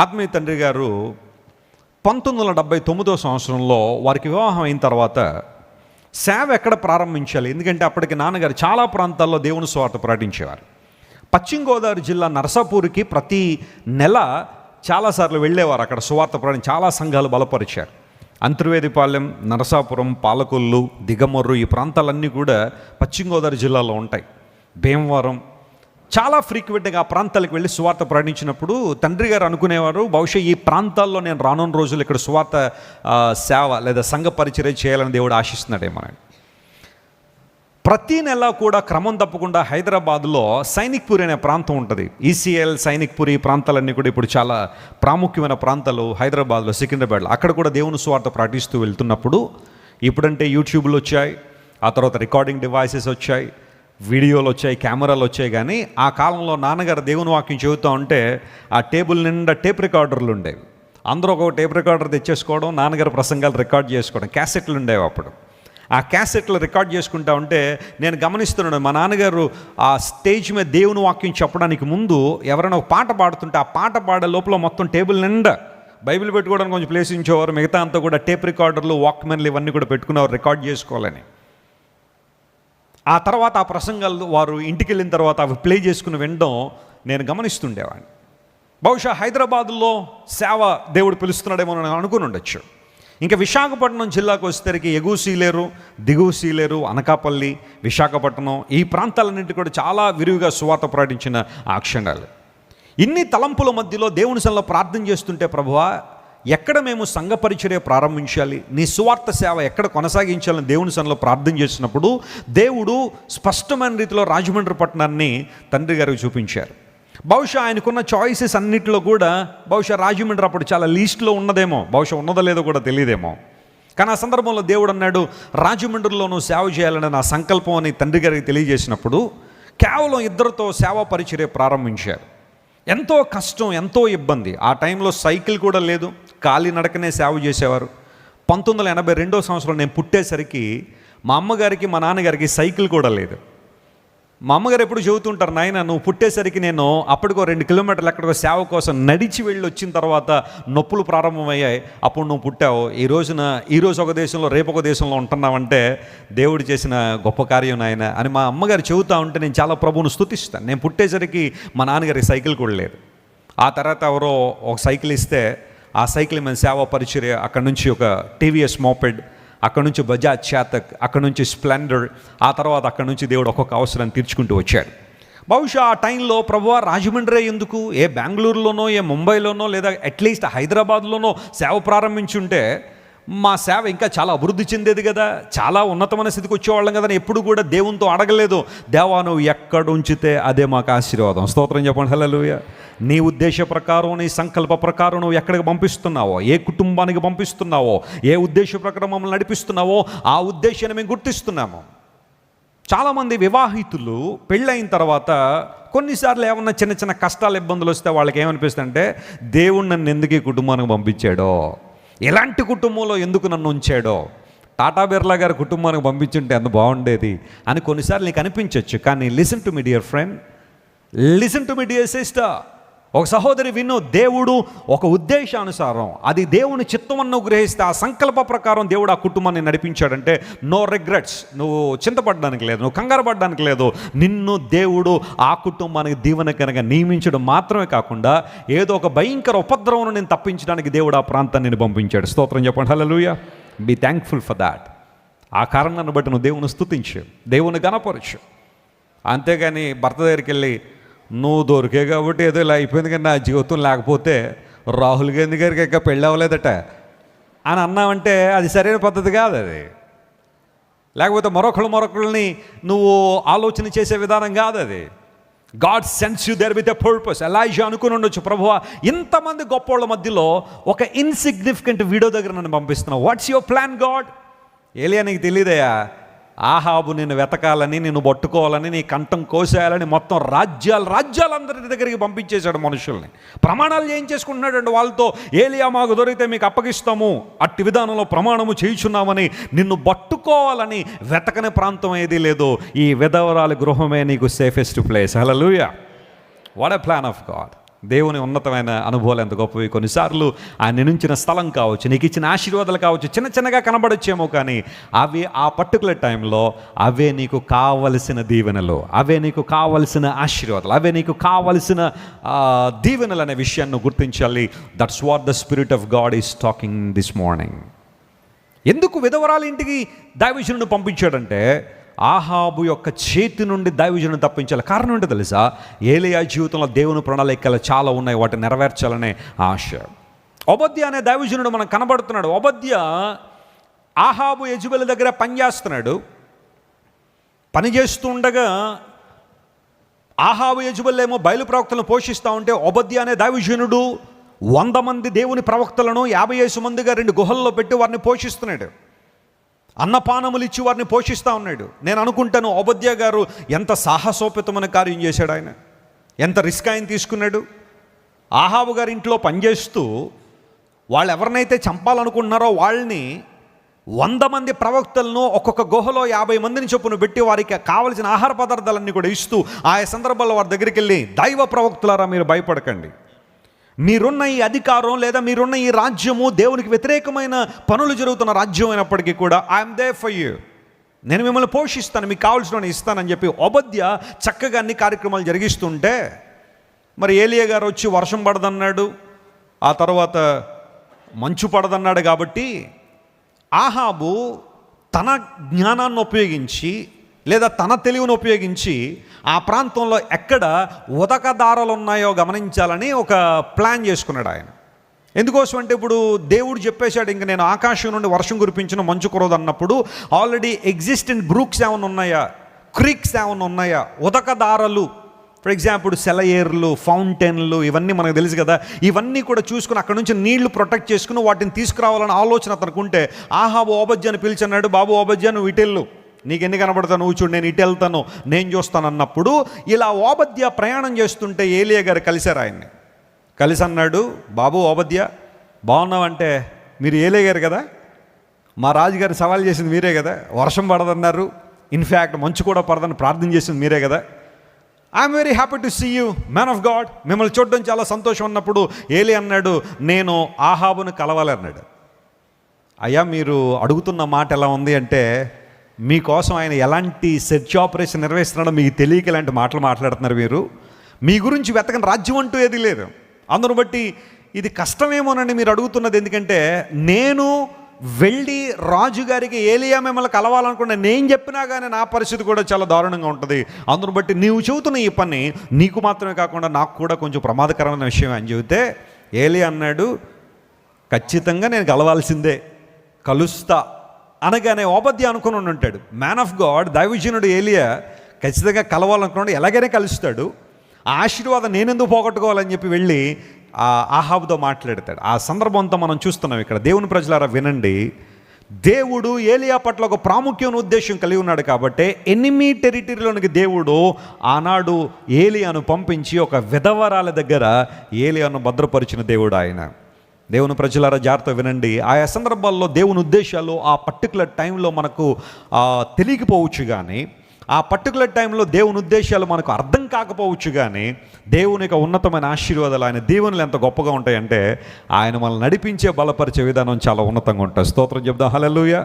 ఆత్మీయ తండ్రి గారు 1979 సంవత్సరంలో వారికి వివాహం అయిన తర్వాత సేవ ఎక్కడ ప్రారంభించాలి, ఎందుకంటే అప్పటికి నాన్నగారు చాలా ప్రాంతాల్లో దేవుని సువార్త ప్రకటించేవారు. పశ్చిమ గోదావరి జిల్లా నరసాపూర్కి ప్రతి నెల చాలాసార్లు వెళ్ళేవారు. అక్కడ సువార్త ప్రకటించి చాలా సంఘాలు బలపరిచారు. అంతర్వేదిపాలెం, నరసాపురం, పాలకొల్లు, దిగమర్రు ఈ ప్రాంతాలన్నీ కూడా పశ్చిమ గోదావరి జిల్లాలో ఉంటాయి. భీమవరం చాలా ఫ్రీక్వెంట్గా ఆ ప్రాంతాలకు వెళ్ళి సువార్త ప్రకటించినప్పుడు తండ్రి గారు అనుకునేవారు, బహుశా ఈ ప్రాంతాల్లో నేను రానున్న రోజులు ఇక్కడ సువార్త సేవ లేదా సంఘ పరిచర్య చేయాలని దేవుడు ఆశిస్తున్నాడేమో. ప్రతీ నెల కూడా క్రమం తప్పకుండా హైదరాబాద్లో సైనిక్పూరి అనే ప్రాంతం ఉంటుంది. ఈసీఎల్, సైనిక్పూరి ఈ ప్రాంతాలన్నీ కూడా ఇప్పుడు చాలా ప్రాముఖ్యమైన ప్రాంతాలు హైదరాబాద్లో, సికింద్రాబాద్లో. అక్కడ కూడా దేవుని సువార్త ప్రకటిస్తూ వెళ్తున్నప్పుడు, ఇప్పుడంటే యూట్యూబ్లు వచ్చాయి, ఆ తర్వాత రికార్డింగ్ డివైసెస్ వచ్చాయి, వీడియోలు వచ్చాయి, కెమెరాలు వచ్చాయి. కానీ ఆ కాలంలో నాన్నగారు దేవుని వాక్యం చెబుతూ ఉంటే ఆ టేబుల్ నిండా టేప్ రికార్డర్లు ఉండేవి. అందరూ ఒక టేప్ రికార్డర్ తెచ్చేసుకోవడం, నాన్నగారు ప్రసంగాలు రికార్డ్ చేసుకోవడం. క్యాసెట్లు ఉండేవి అప్పుడు. ఆ క్యాసెట్లు రికార్డ్ చేసుకుంటా ఉంటే నేను గమనిస్తున్నాను, మా నాన్నగారు ఆ స్టేజ్ మీద దేవుని వాక్యం చెప్పడానికి ముందు ఎవరైనా ఒక పాట పాడుతుంటే ఆ పాట పాడే లోపల మొత్తం టేబుల్ నిండా బైబిల్ పెట్టుకోవడానికి కొంచెం ప్లేస్ ఇచ్చేవారు. మిగతా అంతా కూడా టేప్ రికార్డర్లు, వాక్మెన్లు ఇవన్నీ కూడా పెట్టుకునేవారు రికార్డ్ చేసుకోవాలని. ఆ తర్వాత ఆ ప్రసంగాలు వారు ఇంటికి వెళ్ళిన తర్వాత అవి ప్లే చేసుకుని వినడం నేను గమనిస్తుండేవాడిని. బహుశా హైదరాబాదులో సేవ దేవుడు పిలుస్తున్నాడేమో అని అనుకుని ఉండొచ్చు. ఇంకా విశాఖపట్నం జిల్లాకు వచ్చేసరికి ఎగువ సీలేరు, దిగువ సీలేరు, అనకాపల్లి, విశాఖపట్నం ఈ ప్రాంతాలన్నింటి కూడా చాలా విరివిగా సువార్త ప్రకటించిన ఆ క్షణాలు. ఇన్ని తలంపుల మధ్యలో దేవుని సన్నిధిలో ప్రార్థన చేస్తుంటే, ప్రభువా ఎక్కడ మేము సంఘ పరిచర్య ప్రారంభించాలి, నీ సువార్త సేవ ఎక్కడ కొనసాగించాలని దేవుని సన్నిధిలో ప్రార్థన చేసినప్పుడు దేవుడు స్పష్టమైన రీతిలో రాజమండ్రి పట్టణాన్ని తండ్రి గారికి చూపించారు. బహుశా ఆయనకున్న చాయిసెస్ అన్నింటిలో కూడా బహుశా రాజమండ్రి అప్పుడు చాలా లీస్ట్లో ఉన్నదేమో, బహుశా ఉన్నదో లేదో కూడా తెలియదేమో. కానీ ఆ సందర్భంలో దేవుడు అన్నాడు, రాజమండ్రిలోనూ సేవ చేయాలని నా సంకల్పం అని తండ్రి గారికి తెలియజేసినప్పుడు కేవలం 2 సేవా పరిచర్య ప్రారంభించారు. ఎంతో కష్టం, ఎంతో ఇబ్బంది. ఆ టైంలో సైకిల్ కూడా లేదు, కాలినడకనే సేవ చేసేవారు. 1982 సంవత్సరంలో నేను పుట్టేసరికి మా అమ్మగారికి మా నాన్నగారికి సైకిల్ కూడా లేదు. మా అమ్మగారు ఎప్పుడు చెబుతుంటారు, నాయన నువ్వు పుట్టేసరికి నేను అప్పటికో 2 కిలోమీటర్లు ఎక్కడికో సేవ కోసం నడిచి వెళ్ళి వచ్చిన తర్వాత నొప్పులు ప్రారంభమయ్యాయి, అప్పుడు నువ్వు పుట్టావు. ఈరోజు ఒక దేశంలో రేపు ఒక దేశంలో ఉంటున్నావంటే దేవుడు చేసిన గొప్ప కార్యం నాయన అని మా అమ్మగారు చెబుతూ ఉంటే నేను చాలా ప్రభువును స్తుతిస్తాను. నేను పుట్టేసరికి మా నాన్నగారికి సైకిల్ కూడా లేదు. ఆ తర్వాత ఎవరో ఒక సైకిల్ ఇస్తే ఆ సైకిల్ మీద సేవా పరిచర్య, అక్కడి నుంచి ఒక టీవీఎస్ మోపెడ్, అక్కడ నుంచి బజాజ్ చేతక్, అక్కడ నుంచి స్ప్లెండర్, ఆ తర్వాత అక్కడ నుంచి దేవుడు ఒక్కొక్క అవసరాన్ని తీర్చుకుంటూ వచ్చాడు. బహుశా ఆ టైంలో ప్రభువా రాజమండ్రి ఎందుకు, ఏ బెంగళూరులోనో ఏ ముంబైలోనో లేదా అట్లీస్ట్ హైదరాబాద్లోనో సేవ ప్రారంభించుంటే మా సేవ ఇంకా చాలా అభివృద్ధి చెందేది కదా, చాలా ఉన్నతమైన స్థితికి వచ్చేవాళ్ళం కదా. ఎప్పుడు కూడా దేవునితో అడగలేదు, దేవా నువ్వు ఎక్కడ ఉంచితే అదే మాకు ఆశీర్వాదం. స్తోత్రం చెప్పండి. హల్లెలూయా. నీ ఉద్దేశ ప్రకారం, నీ సంకల్ప ప్రకారం నువ్వు ఎక్కడికి పంపిస్తున్నావో, ఏ కుటుంబానికి పంపిస్తున్నావో, ఏ ఉద్దేశ ప్రకారం మమ్మల్ని నడిపిస్తున్నావో ఆ ఉద్దేశాన్ని మేము గుర్తిస్తున్నాము. చాలామంది వివాహితులు పెళ్ళైన తర్వాత కొన్నిసార్లు ఏమన్నా చిన్న చిన్న కష్టాలు, ఇబ్బందులు వస్తే వాళ్ళకి ఏమనిపిస్తుంది అంటే, దేవుడు నన్ను ఎందుకు ఈ కుటుంబానికి పంపించాడో, ఎలాంటి కుటుంబంలో ఎందుకు నన్ను ఉంచాడో, టాటా బిర్లా గారి కుటుంబానికి పంపించుంటే ఎంత బాగుండేది అని కొన్నిసార్లు నీకు అనిపించవచ్చు. కానీ listen to me dear friend, listen to me dear sister, ఒక సహోదరి విను. దేవుడు ఒక ఉద్దేశానుసారం, అది దేవుని చిత్తమನ್ನು గ్రహిస్తే ఆ సంకల్ప ప్రకారం దేవుడు ఆ కుటుంబాన్ని నడిపించాడంటే నో రిగ్రెట్స్. నువ్వు చింతపడడానికి లేదు, నువ్వు కంగారు పడడానికి లేదు. నిన్ను దేవుడు ఆ కుటుంబానికి దీవెన కనుక నియమించడం మాత్రమే కాకుండా ఏదో ఒక భయంకర ఉపద్రవం నేను తప్పించడానికి దేవుడు ఆ ప్రాంతాన్ని నేను పంపించాడు. స్తోత్రం చెప్పండి. హల్లెలూయా. Be thankful for that. ఆ కారణాన్ని బట్టి నువ్వు దేవుని స్తుతించు, దేవుని గణపరచు. అంతేగాని భర్త దగ్గరికి వెళ్ళి నువ్వు దొరికే కాబట్టి ఏదో ఇలా అయిపోయింది, కానీ నా జీవితం లేకపోతే రాహుల్ గాంధీ గారికి ఇంకా పెళ్ళి అవ్వలేదట అని అన్నావంటే అది సరైన పద్ధతి కాదు. అది లేకపోతే మరొకళ్ళని నువ్వు ఆలోచన చేసే విధానం కాదు అది. God sends you there with a purpose. Elijah అనుకుని ఉండొచ్చు, ప్రభువా ఇంతమంది గొప్పోళ్ళ మధ్యలో ఒక ఇన్సిగ్నిఫికెంట్ వీడియో దగ్గర నన్ను పంపిస్తున్నావు, వాట్స్ యువర్ ప్లాన్ గాడ్? ఏలియా నీకు తెలియదయా, ఆహాబు నిన్ను వెతకాలని, నిన్ను పట్టుకోవాలని, నీ కంఠం కోసేయాలని మొత్తం రాజ్యాలందరి దగ్గరికి పంపించేశాడు మనుషుల్ని. ప్రమాణాలు చేయించేసుకుంటున్నాడు వాళ్ళతో. ఏలియా మాకు దొరికితే మీకు అప్పగిస్తాము, అట్టి విధానంలో ప్రమాణము చేయుచున్నామని. నిన్ను పట్టుకోవాలని వెతకని ప్రాంతం ఏదీ లేదు. ఈ విధవరాలి గృహమే నీకు safest place. Hallelujah. What a plan of God. దేవుని ఉన్నతమైన అనుభవాలు ఎంత గొప్పవి. కొన్నిసార్లు ఆయన నుంచిన స్థలం కావచ్చు, నీకు ఇచ్చిన ఆశీర్వాదాలు కావచ్చు, చిన్న చిన్నగా కనబడొచ్చేమో, కానీ అవి ఆ పర్టికులర్ టైంలో అవే నీకు కావలసిన దీవెనలు, అవే నీకు కావలసిన ఆశీర్వాదాలు, అవే నీకు కావలసిన దీవెనలు అనే విషయాన్ని గుర్తించాలి. That's what the spirit of God is talking this morning. ఎందుకు విధవరాల ఇంటికి దైవజనుడిని పంపించాడంటే ఆహాబు యొక్క చేతి నుండి దైవజనుడిని తప్పించాలి. కారణం ఏంటో తెలుసా? ఏలీయా జీవితంలో దేవుని ప్రణాళికలు చాలా ఉన్నాయి, వాటిని నెరవేర్చాలనే ఆశ. ఓబద్యా అనే దైవజనుడు మనకు కనబడుతున్నాడు. ఓబద్యా ఆహాబు యెజెబెలు దగ్గర పనిచేస్తున్నాడు. పనిచేస్తూ ఉండగా ఆహాబు యెజెబెలు ఏమో బయలు ప్రవక్తలను పోషిస్తూ ఉంటే ఓబద్యా అనే దైవజనుడు 100 మంది దేవుని ప్రవక్తలను 50 మందిగా 2 గుహల్లో పెట్టి వారిని పోషిస్తున్నాడు. అన్నపానములు ఇచ్చి వారిని పోషిస్తూ ఉన్నాడు. నేను అనుకుంటాను, ఓబద్యా గారు ఎంత సాహసోపేతమైన కార్యం చేశాడు. ఆయన ఎంత రిస్క్ ఆయన తీసుకున్నాడు. ఆహాబు గారి ఇంట్లో పనిచేస్తూ వాళ్ళు ఎవరినైతే చంపాలనుకుంటున్నారో వాళ్ళని 100 మంది ప్రవక్తలను ఒక్కొక్క గుహలో 50 మందిని చొప్పున పెట్టి వారికి కావలసిన ఆహార పదార్థాలన్నీ కూడా ఇస్తూ ఆయా సందర్భాల్లో వారి దగ్గరికి వెళ్ళి, దైవ ప్రవక్తులారా మీరు భయపడకండి, మీరున్న ఈ అధికారం లేదా మీరున్న ఈ రాజ్యము దేవునికి వ్యతిరేకమైన పనులు జరుగుతున్న రాజ్యం అయినప్పటికీ కూడా ఐఎమ్ దేర్ ఫర్ యూ, నేను మిమ్మల్ని పోషిస్తాను, మీకు కావాల్సిన ఇస్తానని చెప్పి ఓబద్యా చక్కగా అన్ని కార్యక్రమాలు జరిగిస్తుంటే, మరి ఏలీయా గారు వచ్చి వర్షం పడదన్నాడు, ఆ తర్వాత మంచు పడదన్నాడు. కాబట్టి ఆహాబు తన జ్ఞానాన్ని ఉపయోగించి లేదా తన తెలివిని ఉపయోగించి ఆ ప్రాంతంలో ఎక్కడ ఉదకదారాలు ఉన్నాయో గమనించాలని ఒక ప్లాన్ చేసుకున్నాడు ఆయన. ఎందుకోసం అంటే ఇప్పుడు దేవుడు చెప్పేశాడు, ఇంక నేను ఆకాశం నుండి వర్షం కురిపించిన మంచు కురవదు అన్నప్పుడు ఆల్రెడీ ఎగ్జిస్టెంట్ బ్రూక్స్ ఏమైనా ఉన్నాయా, క్రీక్స్ ఏమైనా ఉన్నాయా, ఉదకదారాలు, ఫర్ ఎగ్జాంపుల్ సెలయేర్లు, ఫౌంటైన్లు, ఇవన్నీ మనకు తెలుసు కదా. ఇవన్నీ కూడా చూసుకుని అక్కడ నుంచి నీళ్లు ప్రొటెక్ట్ చేసుకుని వాటిని తీసుకురావాలని ఆలోచన అతనికి ఉంటే ఆహాబు ఓబద్యాను పిలిచన్నాడు, బాబు ఓబద్యా నువ్వు ఇటెళ్ళు, నీకు ఎన్ని కనబడతావు, నువ్వు చూడు, నేను ఇటు వెళ్తాను, నేను చూస్తాను అన్నప్పుడు ఇలా ఓబద్యా ప్రయాణం చేస్తుంటే ఏలీయా గారు కలిశారు ఆయన్ని. కలిసి అన్నాడు, బాబు ఓబద్యా బాగున్నావంటే, మీరు ఏలీయా గారు కదా, మా రాజుగారు సవాల్ చేసింది మీరే కదా, వర్షం పడదన్నారు, ఇన్ఫ్యాక్ట్ మంచు కూడా పడదని ప్రార్థన చేసింది మీరే కదా, I'm very happy to see you man of God, మిమ్మల్ని చూడడం చాలా సంతోషం అన్నప్పుడు ఏలీ అన్నాడు, నేను ఆహాబును కలవాలి అన్నాడు. అయ్యా మీరు అడుగుతున్న మాట ఎలా ఉంది అంటే, మీకోసం ఆయన ఎలాంటి సెర్చ్ ఆపరేషన్ నిర్వహిస్తున్నాడో మీకు తెలియక ఇలాంటి మాటలు మాట్లాడుతున్నారు మీరు, మీ గురించి వెతకని రాజ్యం అంటూ ఏది లేదు, అందును బట్టి ఇది కష్టమేమోనండి మీరు అడుగుతున్నది. ఎందుకంటే నేను వెళ్ళి రాజుగారికి ఏలియా మిమ్మల్ని కలవాలనుకున్నా నేను చెప్పినా కానీ నా పరిస్థితి కూడా చాలా దారుణంగా ఉంటుంది, అందును బట్టి నీవు చెబుతున్న ఈ పని నీకు మాత్రమే కాకుండా నాకు కూడా కొంచెం ప్రమాదకరమైన విషయం అని చెబితే ఏలియా అన్నాడు, ఖచ్చితంగా నేను కలవాల్సిందే, కలుస్తా అనగానే ఓబద్యా అనుకుని ఉంటాడు, మ్యాన్ ఆఫ్ గాడ్ దైవజనుడు ఏలియా ఖచ్చితంగా కలవాలనుకున్నాడు, ఎలాగైనా కలుస్తాడు, ఆ ఆశీర్వాదం నేనెందుకు పోగొట్టుకోవాలని చెప్పి వెళ్ళి ఆహాబుతో మాట్లాడతాడు. ఆ సందర్భం అంతా మనం చూస్తున్నాం ఇక్కడ. దేవుని ప్రజలారా వినండి, దేవుడు ఏలియా పట్ల ఒక ప్రాముఖ్యమైన ఉద్దేశం కలిగి ఉన్నాడు. కాబట్టి ఎనిమీ టెరిటరీలోనికి దేవుడు ఆనాడు ఏలియాను పంపించి ఒక విధవరాల దగ్గర ఏలియాను భద్రపరిచిన దేవుడు ఆయన. దేవుని ప్రజలారా జాగ్రత్త వినండి, ఆయా సందర్భాల్లో దేవుని ఉద్దేశాలు ఆ పర్టికులర్ టైంలో మనకు తెలియకపోవచ్చు, కానీ ఆ పర్టికులర్ టైంలో దేవుని ఉద్దేశాలు మనకు అర్థం కాకపోవచ్చు, కానీ దేవుని యొక్క ఉన్నతమైన ఆశీర్వాదాలు, ఆయన దీవెనలు ఎంత గొప్పగా ఉంటాయంటే ఆయన మనల్ని నడిపించే బలపరిచే విధానం చాలా ఉన్నతంగా ఉంటుంది. స్తోత్రం చెప్దాం, హల్లెలూయా.